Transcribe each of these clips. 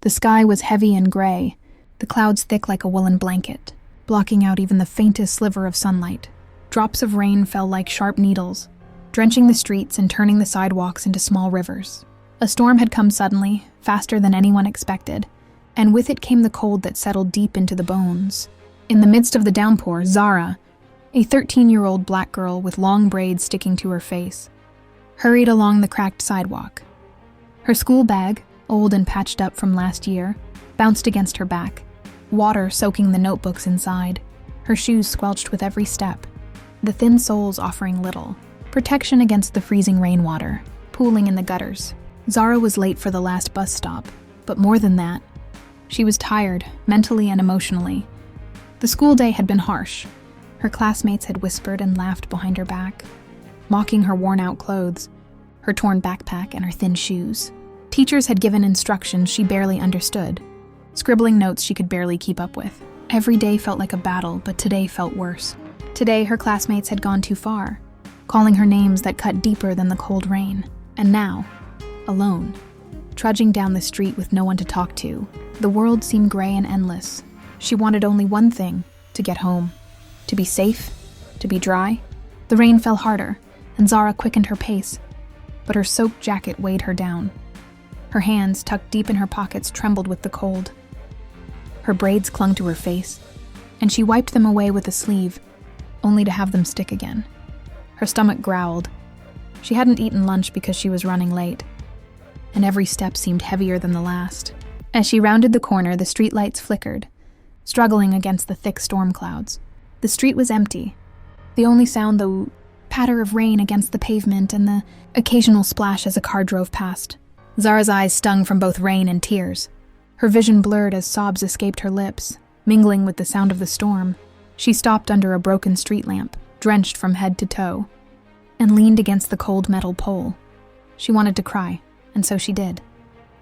The sky was heavy and gray, the clouds thick like a woolen blanket, blocking out even the faintest sliver of sunlight. Drops of rain fell like sharp needles, drenching the streets and turning the sidewalks into small rivers. A storm had come suddenly, faster than anyone expected, and with it came the cold that settled deep into the bones. In the midst of the downpour, Zara, a 13-year-old black girl with long braids sticking to her face, hurried along the cracked sidewalk. Her school bag, old and patched up from last year, bounced against her back, water soaking the notebooks inside. Her shoes squelched with every step, the thin soles offering little protection against the freezing rainwater, pooling in the gutters. Zara was late for the last bus stop, but more than that, she was tired, mentally and emotionally. The school day had been harsh. Her classmates had whispered and laughed behind her back, mocking her worn-out clothes, her torn backpack, and her thin shoes. Teachers had given instructions she barely understood, scribbling notes she could barely keep up with. Every day felt like a battle, but today felt worse. Today, her classmates had gone too far, calling her names that cut deeper than the cold rain. And now, alone, trudging down the street with no one to talk to, the world seemed gray and endless. She wanted only one thing: to get home, to be safe, to be dry. The rain fell harder, and Zara quickened her pace, but her soaked jacket weighed her down. Her hands, tucked deep in her pockets, trembled with the cold. Her braids clung to her face, and she wiped them away with a sleeve, only to have them stick again. Her stomach growled. She hadn't eaten lunch because she was running late, and every step seemed heavier than the last. As she rounded the corner, the streetlights flickered, struggling against the thick storm clouds. The street was empty. The only sound, the patter of rain against the pavement and the occasional splash as a car drove past. Zara's eyes stung from both rain and tears. Her vision blurred as sobs escaped her lips, mingling with the sound of the storm. She stopped under a broken street lamp, drenched from head to toe, and leaned against the cold metal pole. She wanted to cry, and so she did.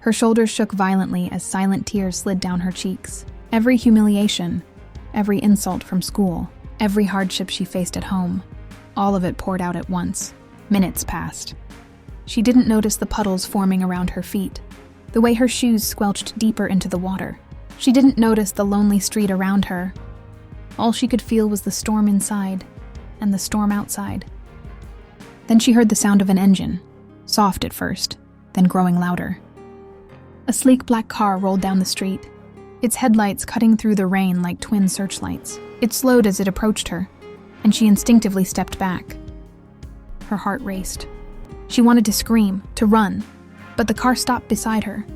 Her shoulders shook violently as silent tears slid down her cheeks. Every humiliation, every insult from school, every hardship she faced at home, all of it poured out at once. Minutes passed. She didn't notice the puddles forming around her feet, the way her shoes squelched deeper into the water. She didn't notice the lonely street around her. All she could feel was the storm inside and the storm outside. Then she heard the sound of an engine, soft at first, then growing louder. A sleek black car rolled down the street, its headlights cutting through the rain like twin searchlights. It slowed as it approached her, and she instinctively stepped back. Her heart raced. She wanted to scream, to run, but the car stopped beside her,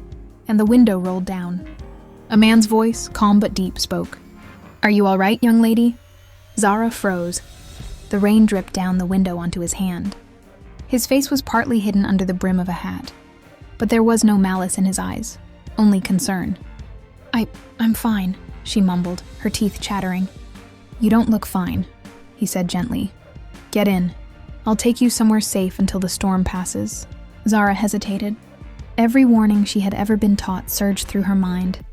and the window rolled down. A man's voice, calm but deep, spoke. "Are you all right, young lady?" Zara froze. The rain dripped down the window onto his hand. His face was partly hidden under the brim of a hat, but there was no malice in his eyes, only concern. I'm fine," she mumbled, her teeth chattering. "You don't look fine," he said gently. "Get in. I'll take you somewhere safe until the storm passes." Zara hesitated. Every warning she had ever been taught surged through her mind.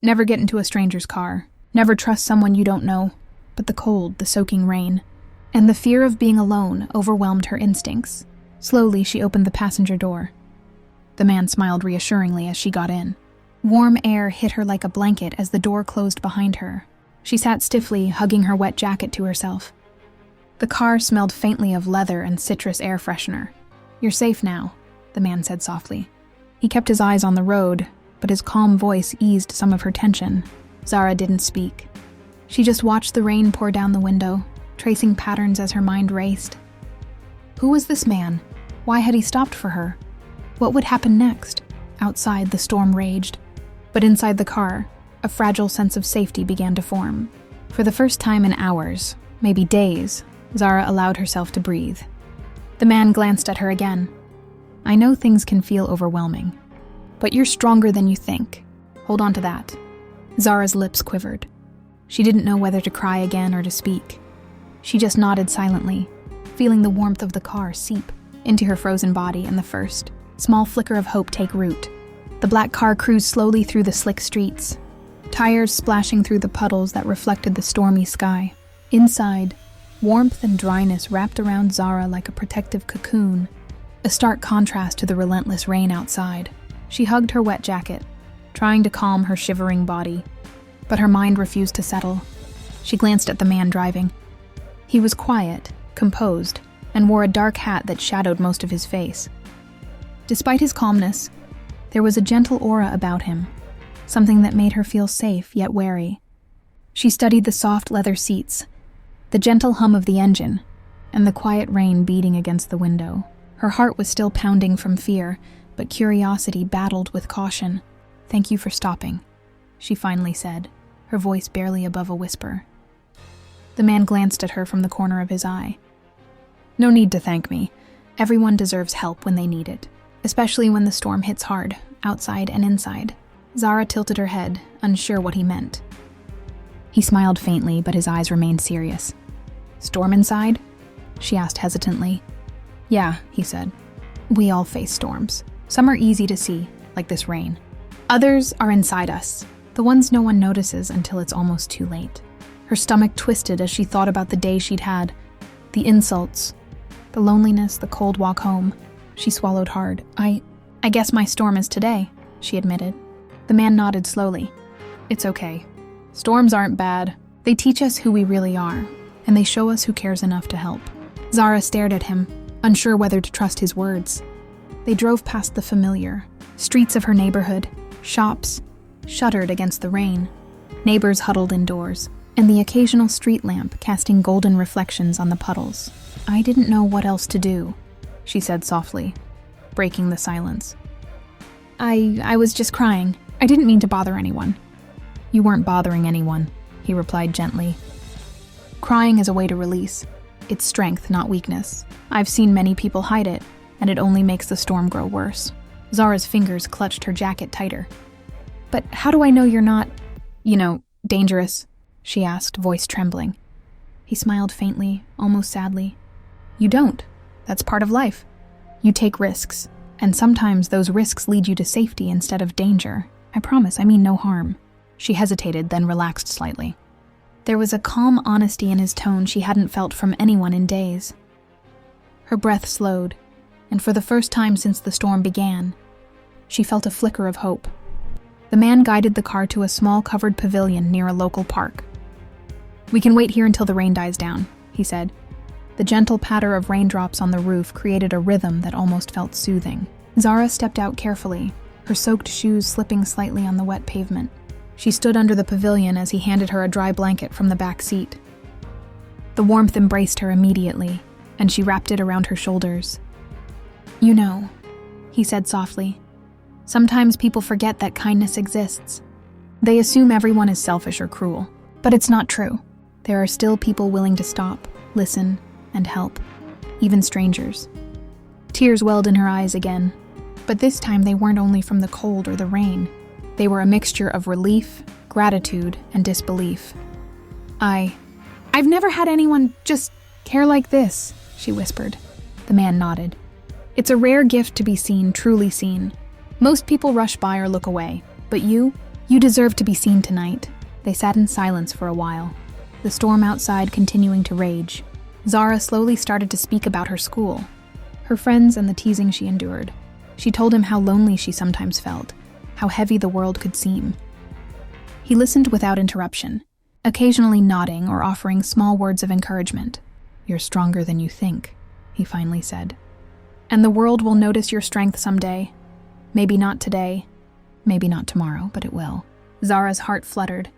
Never get into a stranger's car. Never trust someone you don't know. But the cold, the soaking rain, and the fear of being alone overwhelmed her instincts. Slowly, she opened the passenger door. The man smiled reassuringly as she got in. Warm air hit her like a blanket as the door closed behind her. She sat stiffly, hugging her wet jacket to herself. The car smelled faintly of leather and citrus air freshener. "You're safe now," the man said softly. He kept his eyes on the road, but his calm voice eased some of her tension. Zara didn't speak. She just watched the rain pour down the window, tracing patterns as her mind raced. Who was this man? Why had he stopped for her? What would happen next? Outside, the storm raged. But inside the car, a fragile sense of safety began to form. For the first time in hours, maybe days, Zara allowed herself to breathe. The man glanced at her again. "I know things can feel overwhelming, but you're stronger than you think. Hold on to that." Zara's lips quivered. She didn't know whether to cry again or to speak. She just nodded silently, feeling the warmth of the car seep into her frozen body and the first small flicker of hope take root. The black car cruised slowly through the slick streets, tires splashing through the puddles that reflected the stormy sky. Inside, warmth and dryness wrapped around Zara like a protective cocoon, a stark contrast to the relentless rain outside. She hugged her wet jacket, trying to calm her shivering body. But her mind refused to settle. She glanced at the man driving. He was quiet, composed, and wore a dark hat that shadowed most of his face. Despite his calmness, there was a gentle aura about him, something that made her feel safe yet wary. She studied the soft leather seats, the gentle hum of the engine, and the quiet rain beating against the window. Her heart was still pounding from fear, but curiosity battled with caution. "Thank you for stopping," she finally said, her voice barely above a whisper. The man glanced at her from the corner of his eye. "No need to thank me. Everyone deserves help when they need it, especially when the storm hits hard, outside and inside." Zara tilted her head, unsure what he meant. He smiled faintly, but his eyes remained serious. "Storm inside?" she asked hesitantly. "Yeah," he said. "We all face storms. Some are easy to see, like this rain. Others are inside us, the ones no one notices until it's almost too late." Her stomach twisted as she thought about the day she'd had, the insults, the loneliness, the cold walk home. She swallowed hard. I guess my storm is today," she admitted. The man nodded slowly. "It's okay. Storms aren't bad. They teach us who we really are, and they show us who cares enough to help." Zara stared at him, unsure whether to trust his words. They drove past the familiar streets of her neighborhood, shops shuttered against the rain, neighbors huddled indoors, and the occasional street lamp casting golden reflections on the puddles. "I didn't know what else to do," she said softly, breaking the silence. I was just crying. I didn't mean to bother anyone." "You weren't bothering anyone," he replied gently. "Crying is a way to release. It's strength, not weakness. I've seen many people hide it, and it only makes the storm grow worse." Zara's fingers clutched her jacket tighter. "But how do I know you're not, dangerous?" she asked, voice trembling. He smiled faintly, almost sadly. "You don't. That's part of life. You take risks, and sometimes those risks lead you to safety instead of danger. I promise, I mean no harm." She hesitated, then relaxed slightly. There was a calm honesty in his tone she hadn't felt from anyone in days. Her breath slowed, and for the first time since the storm began, she felt a flicker of hope. The man guided the car to a small covered pavilion near a local park. "We can wait here until the rain dies down," he said. The gentle patter of raindrops on the roof created a rhythm that almost felt soothing. Zara stepped out carefully, her soaked shoes slipping slightly on the wet pavement. She stood under the pavilion as he handed her a dry blanket from the back seat. The warmth embraced her immediately, and she wrapped it around her shoulders. "You know," he said softly, "sometimes people forget that kindness exists. They assume everyone is selfish or cruel, but it's not true. There are still people willing to stop, listen, and help, even strangers." Tears welled in her eyes again, but this time they weren't only from the cold or the rain. They were a mixture of relief, gratitude, and disbelief. I've never had anyone just care like this," she whispered. The man nodded. "It's a rare gift to be seen, truly seen. Most people rush by or look away, but you deserve to be seen tonight." They sat in silence for a while, the storm outside continuing to rage. Zara slowly started to speak about her school, her friends, and the teasing she endured. She told him how lonely she sometimes felt, how heavy the world could seem. He listened without interruption, occasionally nodding or offering small words of encouragement. "You're stronger than you think," he finally said. "And the world will notice your strength someday. Maybe not today, maybe not tomorrow, but it will." Zara's heart fluttered.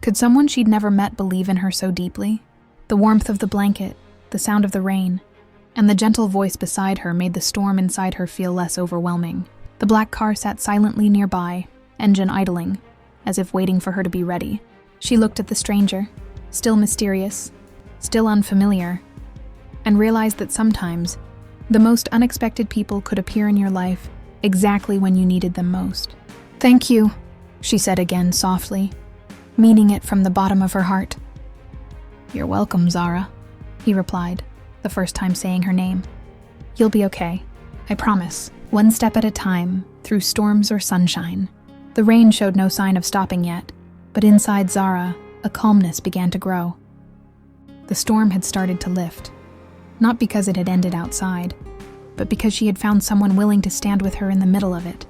Could someone she'd never met believe in her so deeply? The warmth of the blanket, the sound of the rain, and the gentle voice beside her made the storm inside her feel less overwhelming. The black car sat silently nearby, engine idling, as if waiting for her to be ready. She looked at the stranger, still mysterious, still unfamiliar, and realized that sometimes the most unexpected people could appear in your life exactly when you needed them most. "Thank you," she said again softly, meaning it from the bottom of her heart. "You're welcome, Zara," he replied, the first time saying her name. "You'll be okay, I promise." One step at a time, through storms or sunshine. The rain showed no sign of stopping yet, but inside Zara, a calmness began to grow. The storm had started to lift, not because it had ended outside, but because she had found someone willing to stand with her in the middle of it.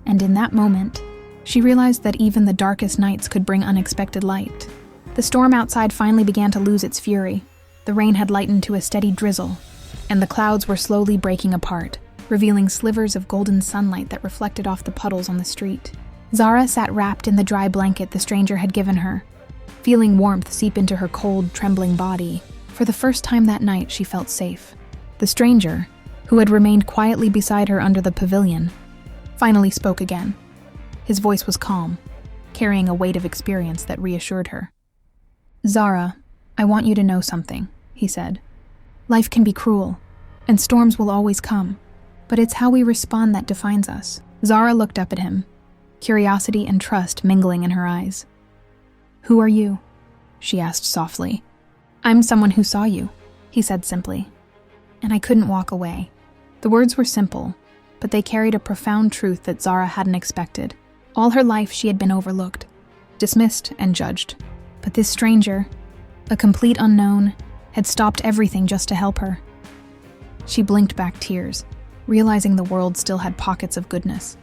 And in that moment, She realized that even the darkest nights could bring unexpected light. The storm outside finally began to lose its fury. The rain had lightened to a steady drizzle, and the clouds were slowly breaking apart, revealing slivers of golden sunlight that reflected off the puddles on the street. Zara sat wrapped in the dry blanket the stranger had given her, feeling warmth seep into her cold, trembling body. For the first time that night, she felt safe. The stranger, who had remained quietly beside her under the pavilion, finally spoke again. His voice was calm, carrying a weight of experience that reassured her. "Zara, I want you to know something," he said. "Life can be cruel, and storms will always come, but it's how we respond that defines us." Zara looked up at him, curiosity and trust mingling in her eyes. "Who are you?" she asked softly. "I'm someone who saw you," he said simply. "And I couldn't walk away." The words were simple, but they carried a profound truth that Zara hadn't expected. All her life she had been overlooked, dismissed and judged. But this stranger, a complete unknown, had stopped everything just to help her. She blinked back tears, realizing the world still had pockets of goodness.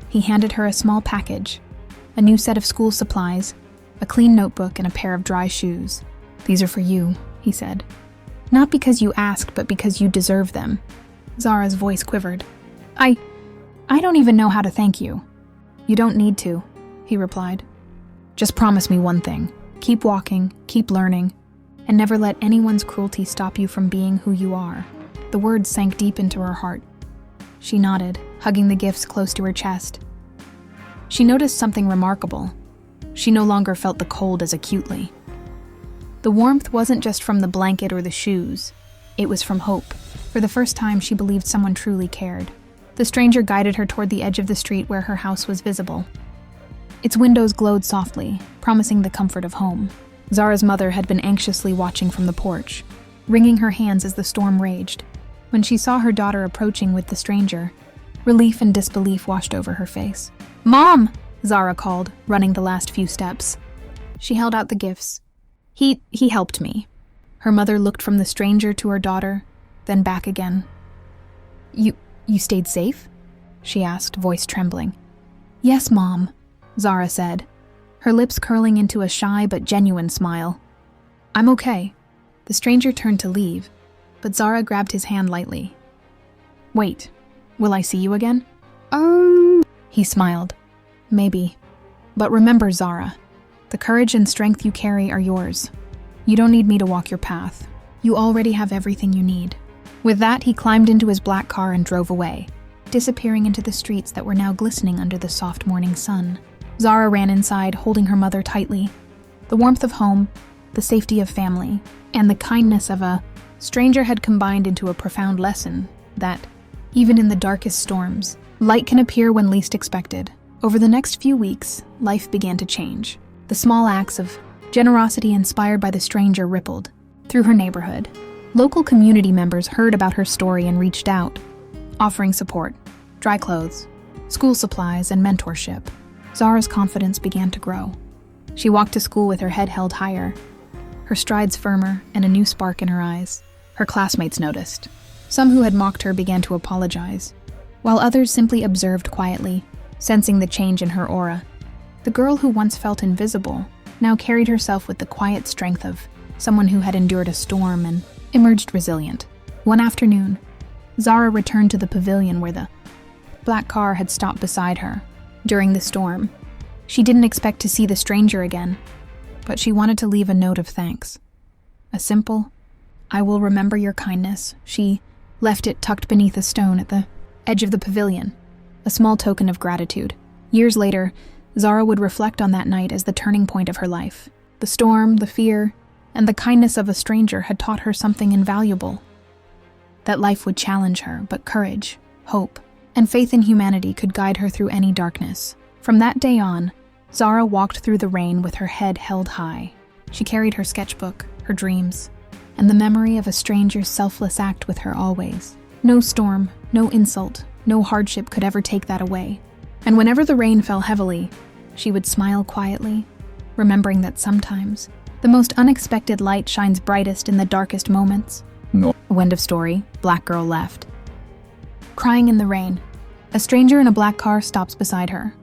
He handed her a small package, a new set of school supplies, a clean notebook, and a pair of dry shoes. "These are for you," he said. "Not because you asked, but because you deserve them." Zara's voice quivered. I don't even know how to thank you." "You don't need to," he replied. "Just promise me one thing. Keep walking, keep learning, and never let anyone's cruelty stop you from being who you are." The words sank deep into her heart. She nodded, hugging the gifts close to her chest. She noticed something remarkable. She no longer felt the cold as acutely. The warmth wasn't just from the blanket or the shoes. It was from hope. For the first time, she believed someone truly cared. The stranger guided her toward the edge of the street where her house was visible. Its windows glowed softly, promising the comfort of home. Zara's mother had been anxiously watching from the porch, wringing her hands as the storm raged. When she saw her daughter approaching with the stranger, relief and disbelief washed over her face. "Mom!" Zara called, running the last few steps. She held out the gifts. He helped me." Her mother looked from the stranger to her daughter, then back again. You stayed safe?" she asked, voice trembling. "Yes, Mom," Zara said, her lips curling into a shy but genuine smile. "I'm okay." The stranger turned to leave, but Zara grabbed his hand lightly. "Wait, will I see you again?" He smiled. "Maybe. But remember, Zara, the courage and strength you carry are yours. You don't need me to walk your path. You already have everything you need." With that, he climbed into his black car and drove away, disappearing into the streets that were now glistening under the soft morning sun. Zara ran inside, holding her mother tightly. The warmth of home, the safety of family, and the kindness of a stranger had combined into a profound lesson that, even in the darkest storms, light can appear when least expected. Over the next few weeks, life began to change. The small acts of generosity inspired by the stranger rippled through her neighborhood. Local community members heard about her story and reached out, offering support, dry clothes, school supplies, and mentorship. Zara's confidence began to grow. She walked to school with her head held higher, her strides firmer, and a new spark in her eyes. Her classmates noticed. Some who had mocked her began to apologize, while others simply observed quietly, sensing the change in her aura. The girl who once felt invisible now carried herself with the quiet strength of someone who had endured a storm and emerged resilient. One afternoon, Zara returned to the pavilion where the black car had stopped beside her. During the storm, she didn't expect to see the stranger again, but she wanted to leave a note of thanks. A simple, "I will remember your kindness." She left it tucked beneath a stone at the edge of the pavilion, a small token of gratitude. Years later, Zara would reflect on that night as the turning point of her life. The storm, the fear, and the kindness of a stranger had taught her something invaluable. That life would challenge her, but courage, hope, and faith in humanity could guide her through any darkness. From that day on, Zara walked through the rain with her head held high. She carried her sketchbook, her dreams, and the memory of a stranger's selfless act with her always. No storm, no insult, no hardship could ever take that away. And whenever the rain fell heavily, she would smile quietly, remembering that sometimes the most unexpected light shines brightest in the darkest moments. No. End of story. Black girl left. Crying in the rain, a stranger in a black car stops beside her.